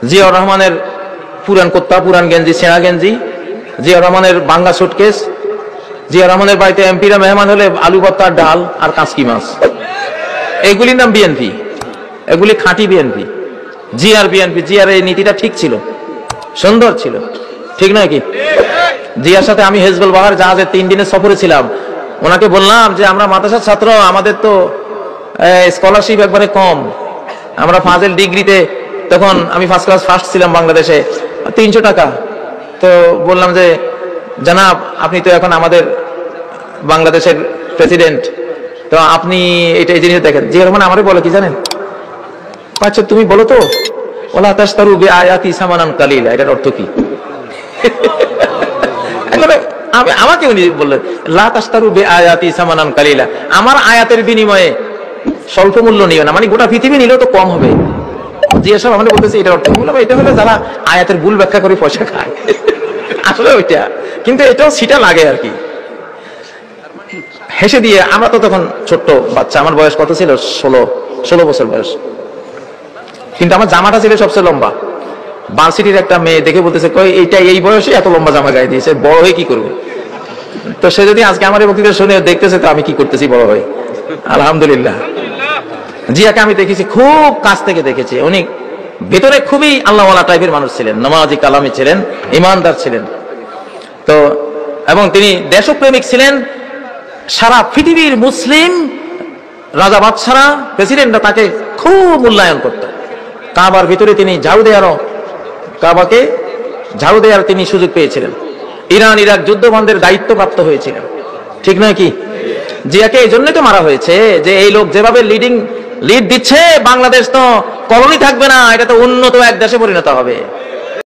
জিয়াউর রহমানের পুরান কুত্তা, পুরান গেঞ্জি, ছেঁড়া গেঞ্জি, জিয়াউর রহমানের ভাঙ্গা সুটকেস, জিয়াউর রহমানের বাড়িতে এমপিরা মেহমান হলে আলু ভর্তা, ডাল আর কাঁচকি মাছ, এগুলির নাম বিএনপি। এগুলি খাঁটি বিএনপি, জিয়ার বিএনপি। জিয়ার এই নীতিটা ঠিক ছিল, সুন্দর ছিল, ঠিক নয় কি? জিয়ার সাথে আমি হেজবুল বাহার জাহাজে 3 দিনের সফরে ছিলাম। ওনাকে বললাম যে আমরা মাদ্রাসার ছাত্র, আমাদের তো স্কলারশিপ একবারে কম, আমরা ফাজিল ডিগ্রিতে, তখন আমি ফার্স্ট ক্লাস ফার্স্ট ছিলাম বাংলাদেশে, 300 টাকা। তো বললাম যে জানাব, আপনি তো এখন আমাদের বাংলাদেশের প্রেসিডেন্ট, তো আপনি এটা এই জিনিস দেখেন। জিয়া রহমান আমারে বলে কি জানেন? আচ্ছা তুমি বলো তো, ওলা তাশতারু বিআয়াতি সামানান কালিলা, এটার অর্থ কি? আমাকে উনি বললেন লা তাশতারু বিআয়াতি সামানান কালিলা, আমার আয়াতের বিনিময়ে স্বল্প মূল্য নিও না, মানে গোটা পৃথিবী নিলেও তো কম হবে। জিয়া সাহেব আমাকে বলতেছে এটার অর্থ। বললাম এটা হলো যারা আয়াতের ভুল ব্যাখ্যা করে পয়সা খায়, আসলে ওইটা, কিন্তু এটাও সিটা লাগে আর কি। হেসে দিয়ে, আমরা তো তখন ছোট্ট বাচ্চা, আমার বয়স কত ছিল? 16 বছর বয়স, কিন্তু আমার জামাটা ছিল সবচেয়ে লম্বা। ভার্সিটির একটা মেয়ে দেখে বলতেছে, কই এইটা এই বয়সে এত লম্বা জামা গায়ে দিয়েছে, বড় হয়ে কি করবে? তো সে যদি আজকে আমার বক্তৃতা শুনে দেখতেছে, তো আমি কি করতেছি বড় হয়ে। আলহামদুলিল্লাহ, জিয়াকে আমি দেখেছি, খুব কাছ থেকে দেখেছি। উনি ভেতরে খুবই আল্লাহওয়ালা টাইপের মানুষ ছিলেন, নামাজি কালামি ছিলেন, ইমানদার ছিলেন। তো এবং তিনি দেশপ্রেমিক ছিলেন। সারা পৃথিবীর মুসলিম রাজা বাদশারা, প্রেসিডেন্টরা তাকে খুব মূল্যায়ন করত। কাবার ভিতরে তিনি কাবাকে ঝাড়ু দেওয়ার তিনি সুযোগ পেয়েছিলেন। ইরান ইরাক যুদ্ধ বন্ধের দায়িত্ব প্রাপ্ত হয়েছিলেন, ঠিক নয় কি? জিয়াকে এই জন্যই তো মারা হয়েছে যে এই লোক যেভাবে লিড দিচ্ছে, বাংলাদেশ তো কলোনি থাকবে না, এটা তো উন্নত এক দেশে পরিণত হবে।